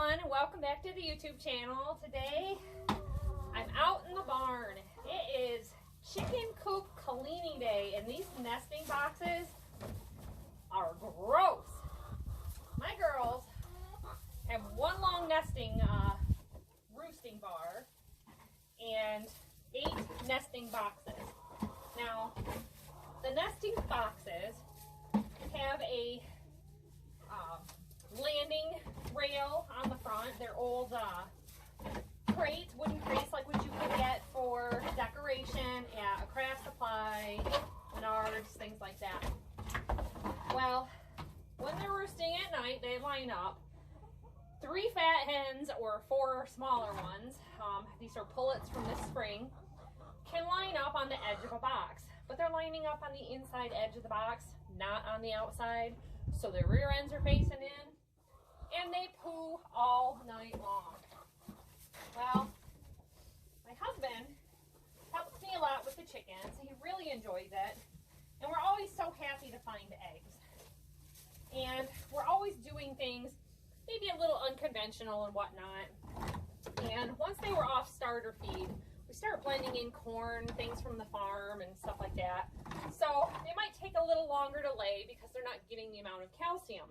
everyone, and welcome back to the YouTube channel. Today, I'm out in the barn. It is chicken coop cleaning day, and these nesting boxes are gross. My girls have one long nesting roosting bar and 8 nesting boxes. Now, the nesting boxes have a landing rail on the front. They're old crates, wooden crates like what you could get for decoration at a craft supply, Menards, things like that. Well, when they're roosting at night, they line up. 3 fat hens or 4 smaller ones, these are pullets from this spring, can line up on the edge of a box. But they're lining up on the inside edge of the box, not on the outside. So their rear ends are facing in, and they poo all night long. Well, my husband helps me a lot with the chickens. He really enjoys it. And we're always so happy to find eggs. And we're always doing things maybe a little unconventional and whatnot. And once they were off starter feed, we start blending in corn, things from the farm and stuff like that. So they might take a little longer to lay because they're not getting the amount of calcium.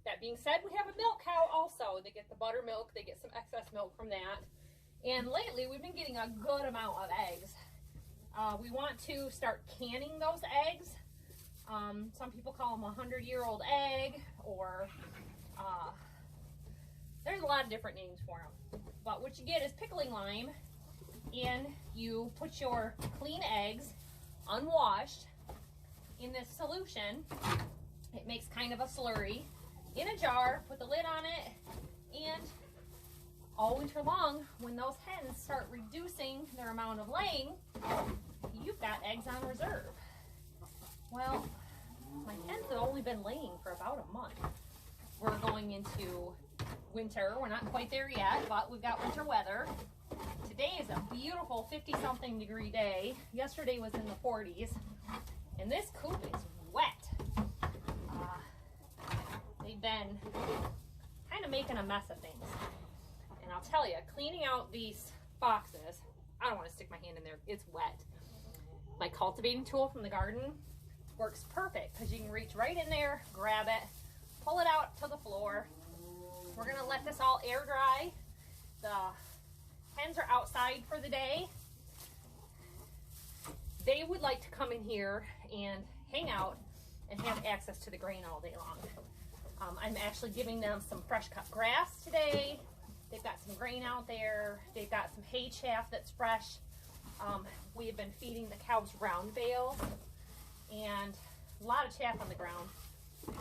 That being said, we have a milk cow also. They get the buttermilk, they get some excess milk from that. And lately we've been getting a good amount of eggs. We want to start canning those eggs. Some people call them a 100-year-old egg, or there's a lot of different names for them. But what you get is pickling lime, and you put your clean eggs, unwashed, in this solution. It makes kind of a slurry in a jar, put the lid on it, and all winter long, when those hens start reducing their amount of laying, you've got eggs on reserve. Well, my hens have only been laying for about a month. We're going into winter. We're not quite there yet, but we've got winter weather. Today is a beautiful 50-something degree day. Yesterday was in the 40s, and this coop is wet. They've been kind of making a mess of things. And I'll tell you, cleaning out these boxes, I don't want to stick my hand in there. It's wet. My cultivating tool from the garden works perfect because you can reach right in there, grab it, pull it out to the floor. We're going to let this all air dry. The hens are outside for the day. They would like to come in here and hang out and have access to the grain all day long. I'm actually giving them some fresh cut grass today. They've got some grain out there. They've got some hay chaff that's fresh. We have been feeding the cows round bales and a lot of chaff on the ground.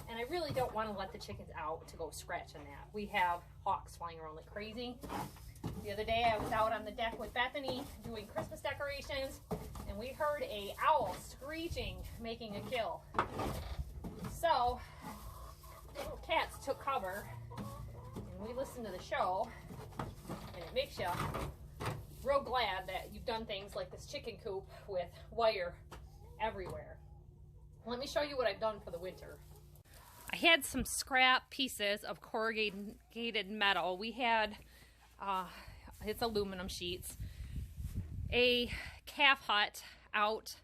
And I really don't want to let the chickens out to go scratching that. We have hawks flying around like crazy. The other day I was out on the deck with Bethany doing Christmas decorations, and we heard a owl screeching, making a kill. So the little cats took cover, and we listened to the show, and it makes you real glad that you've done things like this chicken coop with wire everywhere. Let me show you what I've done for the winter. I had some scrap pieces of corrugated metal. We had, it's aluminum sheets, a calf hut out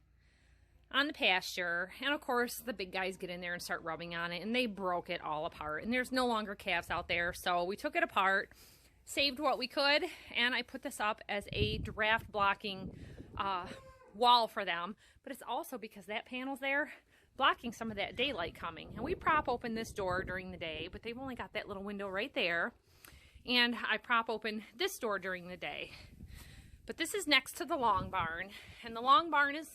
on the pasture, and of course the big guys get in there and start rubbing on it, and they broke it all apart, and there's no longer calves out there. So we took it apart, saved what we could, and I put this up as a draft blocking wall for them. But it's also because that panel's there blocking some of that daylight coming. And we prop open this door during the day, but they've only got that little window right there. And I prop open this door during the day. But this is next to the long barn, and the long barn is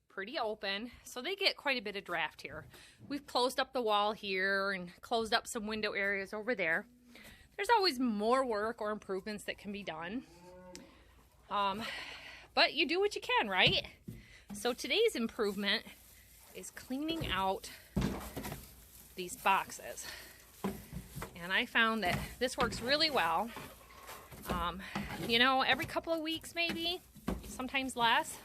pretty open, so they get quite a bit of draft here. We've closed up the wall here and closed up some window areas over there. There's always more work or improvements that can be done. But you do what you can, right? So today's improvement is cleaning out these boxes. And I found that this works really well. You know, every couple of weeks maybe, sometimes less.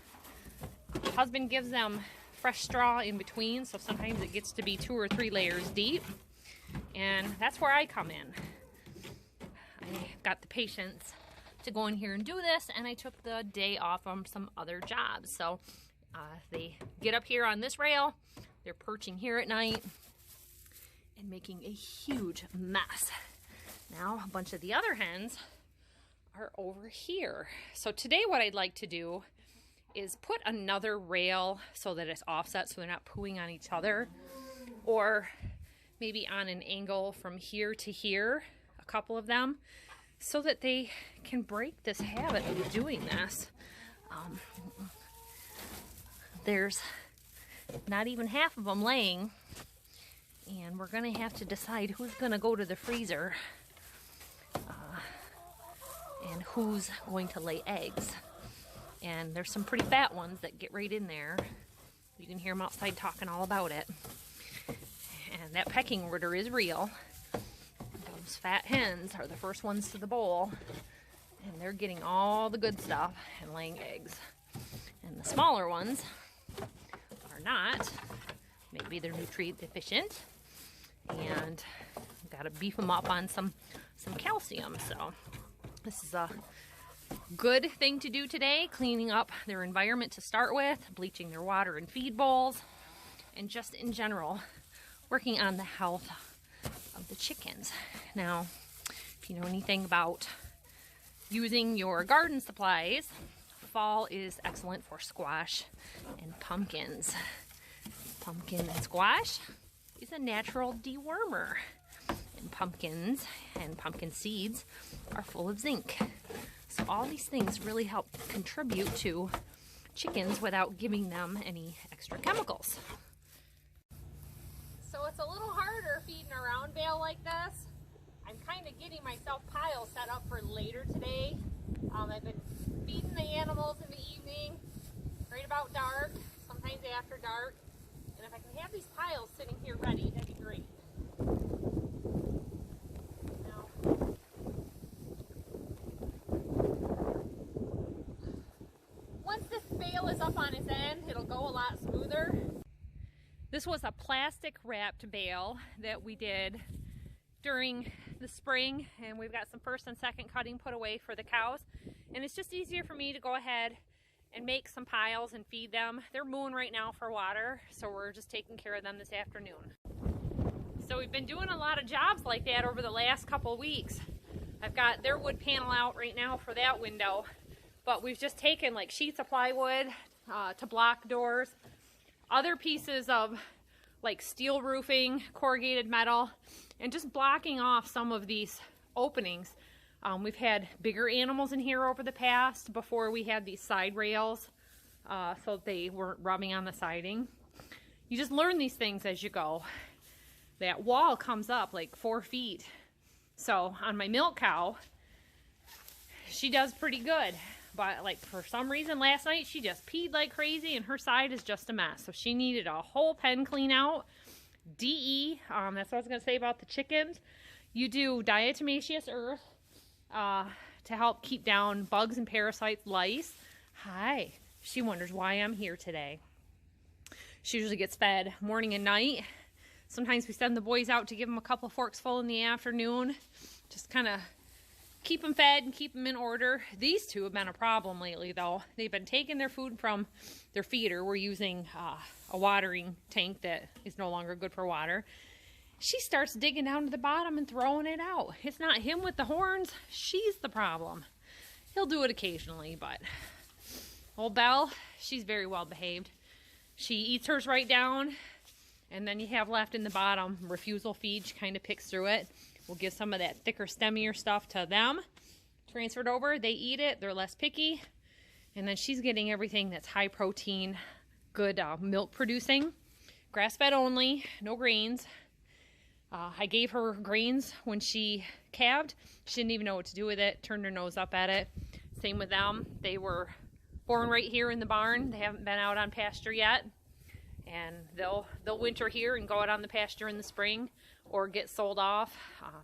Husband gives them fresh straw in between, so sometimes it gets to be 2 or 3 layers deep. And that's where I come in. I got the patience to go in here and do this, and I took the day off from some other jobs. So they get up here on this rail, they're perching here at night and making a huge mess. Now a bunch of the other hens are over here. So today what I'd like to do is put another rail so that it's offset so they're not pooing on each other, or maybe on an angle from here to here, a couple of them, so that they can break this habit of doing this. There's not even half of them laying, and we're gonna have to decide who's gonna go to the freezer and who's going to lay eggs. And there's some pretty fat ones that get right in there. You can hear them outside talking all about it. And that pecking order is real. Those fat hens are the first ones to the bowl, and they're getting all the good stuff and laying eggs. And the smaller ones are not. Maybe they're nutrient deficient, and got to beef them up on some calcium. So this is a good thing to do today, cleaning up their environment to start with, bleaching their water and feed bowls, and just in general working on the health of the chickens. Now, if you know anything about using your garden supplies, fall is excellent for squash and pumpkins. Pumpkin and squash is a natural dewormer, and pumpkins and pumpkin seeds are full of zinc. So all these things really help contribute to chickens without giving them any extra chemicals. So it's a little harder feeding a round bale like this. I'm kind of getting myself piles set up for later today. I've been feeding the animals in the evening, right about dark, sometimes after dark. And if I can have these piles sitting here ready, that'd be great. Once this bale is up on its end, it'll go a lot smoother. This was a plastic wrapped bale that we did during the spring, and we've got some first and second cutting put away for the cows. And it's just easier for me to go ahead and make some piles and feed them. They're mooing right now for water, so we're just taking care of them this afternoon. So we've been doing a lot of jobs like that over the last couple of weeks. I've got their wood panel out right now for that window, but we've just taken like sheets of plywood to block doors, other pieces of like steel roofing, corrugated metal, and just blocking off some of these openings. We've had bigger animals in here over the past before we had these side rails, so they weren't rubbing on the siding. You just learn these things as you go. That wall comes up like 4 feet. So on my milk cow, she does pretty good. But like for some reason last night, she just peed like crazy and her side is just a mess. So she needed a whole pen clean out. DE, that's what I was going to say about the chickens. You do diatomaceous earth to help keep down bugs and parasites, lice. Hi, she wonders why I'm here today. She usually gets fed morning and night. Sometimes we send the boys out to give them a couple forks full in the afternoon. Just kind of keep them fed and keep them in order. These two have been a problem lately, though. They've been taking their food from their feeder. We're using a watering tank that is no longer good for water. She starts digging down to the bottom and throwing it out. It's not him with the horns. She's the problem. He'll do it occasionally, but old Belle, she's very well behaved. She eats hers right down, and then you have left in the bottom refusal feed. She kind of picks through it. We'll give some of that thicker, stemmier stuff to them. Transferred over, they eat it, they're less picky. And then she's getting everything that's high protein, good milk producing. Grass-fed only, no grains. I gave her grains when she calved. She didn't even know what to do with it, turned her nose up at it. Same with them. They were born right here in the barn. They haven't been out on pasture yet. And they'll winter here and go out on the pasture in the spring or get sold off.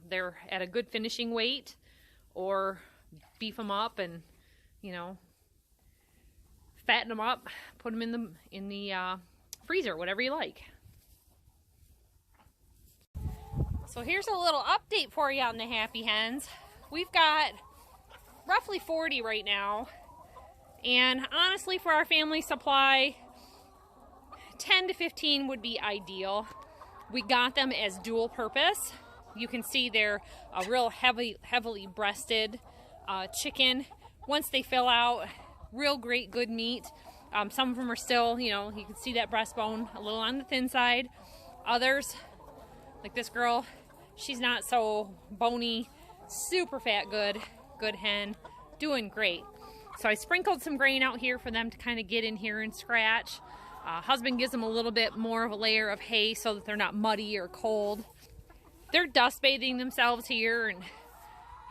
They're at a good finishing weight, or beef them up and, you know, fatten them up, put them in the freezer, whatever you like. So here's a little update for you on the Happy Hens. we've got roughly 40 right now. And honestly, for our family supply, 10 to 15 would be ideal. We got them as dual purpose. You can see they're a real heavily breasted chicken. Once they fill out, real great, good meat. Some of them are still, you know, you can see that breastbone a little on the thin side. Others, like this girl, she's not so bony, super fat, good hen, doing great. So I sprinkled some grain out here for them to kind of get in here and scratch. Husband gives them a little bit more of a layer of hay so that they're not muddy or cold. They're dust bathing themselves here and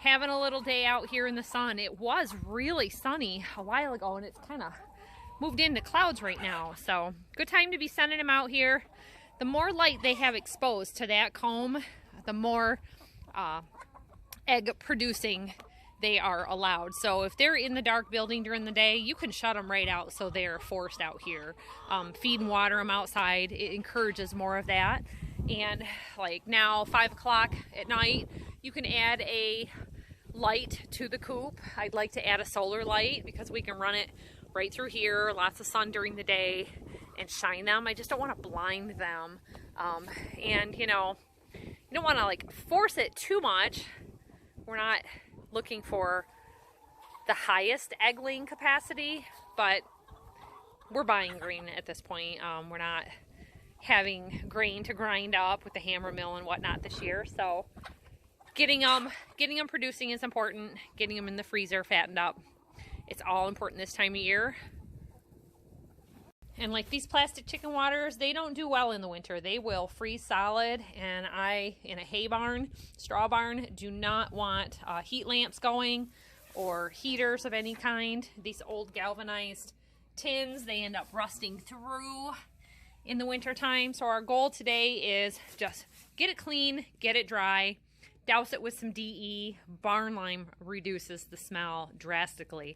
having a little day out here in the sun. It was really sunny a while ago, and it's kind of moved into clouds right now. So good time to be sending them out here. The more light they have exposed to that comb, the more egg producing they are allowed. So if they're in the dark building during the day, you can shut them right out so they're forced out here. Feed and water them outside. It encourages more of that. And like now, 5 o'clock at night, you can add a light to the coop. I'd like to add a solar light because we can run it right through here, lots of sun during the day, and shine them. I just don't want to blind them. And you know, you don't want to like force it too much. We're not looking for the highest egg laying capacity, but we're buying grain at this point. We're not having grain to grind up with the hammer mill and whatnot this year. So getting them producing is important. Getting them in the freezer fattened up, it's all important this time of year. And like these plastic chicken waters, they don't do well in the winter. They will freeze solid, and I, in a hay barn, straw barn, do not want heat lamps going or heaters of any kind. These old galvanized tins, they end up rusting through in the winter time. So our goal today is just get it clean, get it dry, douse it with some DE. Barn lime reduces the smell drastically.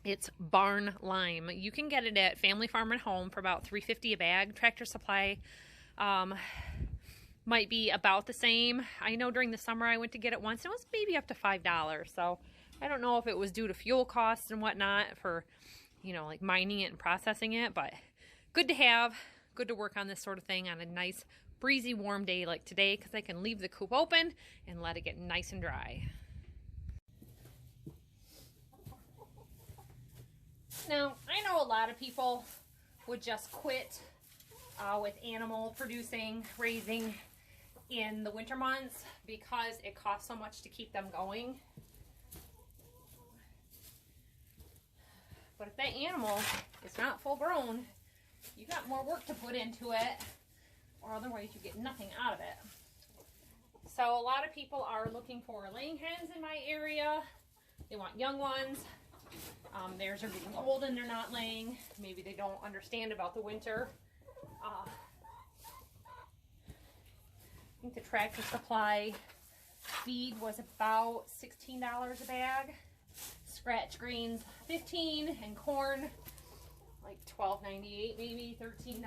It's barn lime. You can get it at Family Farm and Home for about $3.50 a bag. Tractor Supply might be about the same. I know during the summer I went to get it once, and it was maybe up to $5. So I don't know if it was due to fuel costs and whatnot for, you know, like mining it and processing it, but good to have, good to work on this sort of thing on a nice breezy warm day like today, because I can leave the coop open and let it get nice and dry. Now, I know a lot of people would just quit with animal producing, raising in the winter months because it costs so much to keep them going. But if that animal is not full grown, you got more work to put into it, or otherwise you get nothing out of it. So a lot of people are looking for laying hens in my area. They want young ones. Theirs are getting old and they're not laying. Maybe they don't understand about the winter. I think the Tractor Supply feed was about $16 a bag. Scratch greens $15, and corn like $12.98, maybe $13.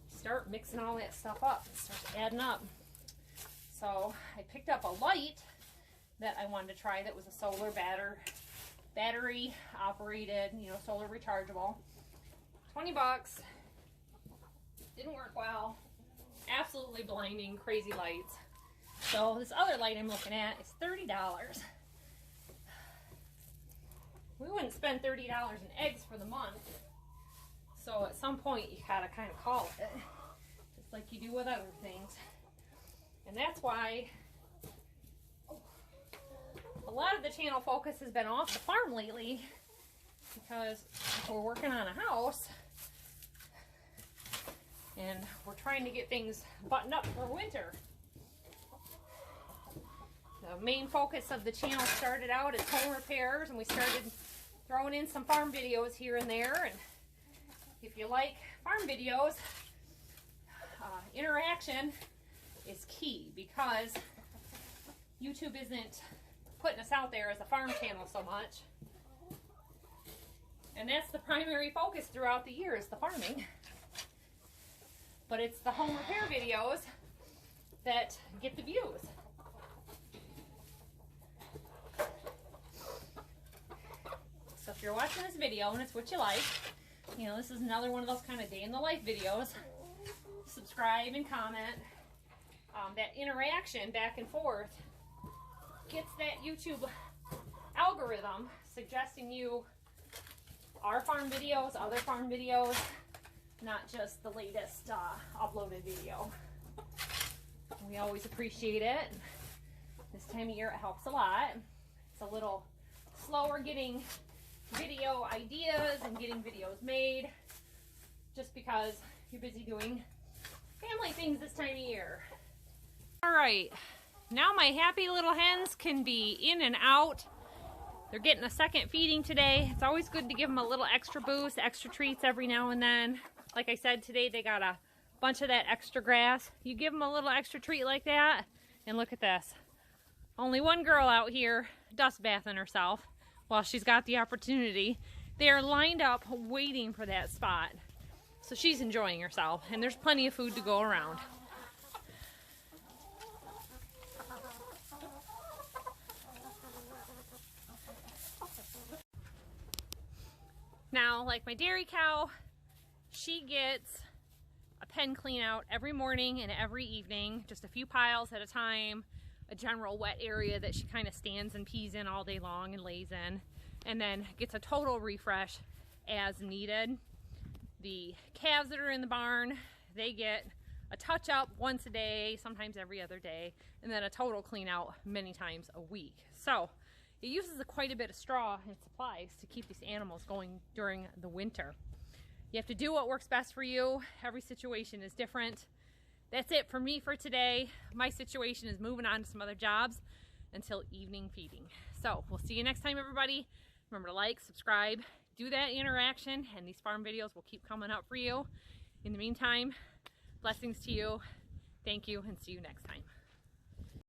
Start mixing all that stuff up. It starts adding up. So I picked up a light that I wanted to try that was a solar battery operated, you know, solar rechargeable. 20 bucks. Didn't work well. Absolutely blinding, crazy lights. So this other light I'm looking at is $30. We wouldn't spend $30 in eggs for the month. So at some point you gotta kind of call it, just like you do with other things. And that's why a lot of the channel focus has been off the farm lately, because we're working on a house and we're trying to get things buttoned up for winter. The main focus of the channel started out as home repairs, and we started throwing in some farm videos here and there. And if you like farm videos, interaction is key, because YouTube isn't putting us out there as a farm channel so much. And that's the primary focus throughout the year, is the farming. But it's the home repair videos that get the views. So if you're watching this video and it's what you like, you know, this is another one of those kind of day in the life videos. Subscribe and comment. That interaction back and forth gets that YouTube algorithm suggesting you our farm videos, other farm videos, not just the latest uploaded video. We always appreciate it. This time of year it helps a lot. It's a little slower getting video ideas and getting videos made just because you're busy doing family things this time of year. All right, now my happy little hens can be in and out. They're getting a second feeding today. It's always good to give them a little extra boost, extra treats every now and then. Like I said, today they got a bunch of that extra grass. You give them a little extra treat like that, and look at this. Only one girl out here dust bathing herself while she's got the opportunity. They are lined up waiting for that spot. So she's enjoying herself, and there's plenty of food to go around. Now, like my dairy cow, she gets a pen clean out every morning and every evening, just a few piles at a time, a general wet area that she kind of stands and pees in all day long and lays in, and then gets a total refresh as needed. The calves that are in the barn, they get a touch up once a day, sometimes every other day, and then a total clean out many times a week. So it uses quite a bit of straw and supplies to keep these animals going during the winter. You have to do what works best for you. Every situation is different. That's it for me for today. My situation is moving on to some other jobs until evening feeding. So we'll see you next time, everybody. Remember to like, subscribe, do that interaction, and these farm videos will keep coming up for you. In the meantime, blessings to you. Thank you, and see you next time.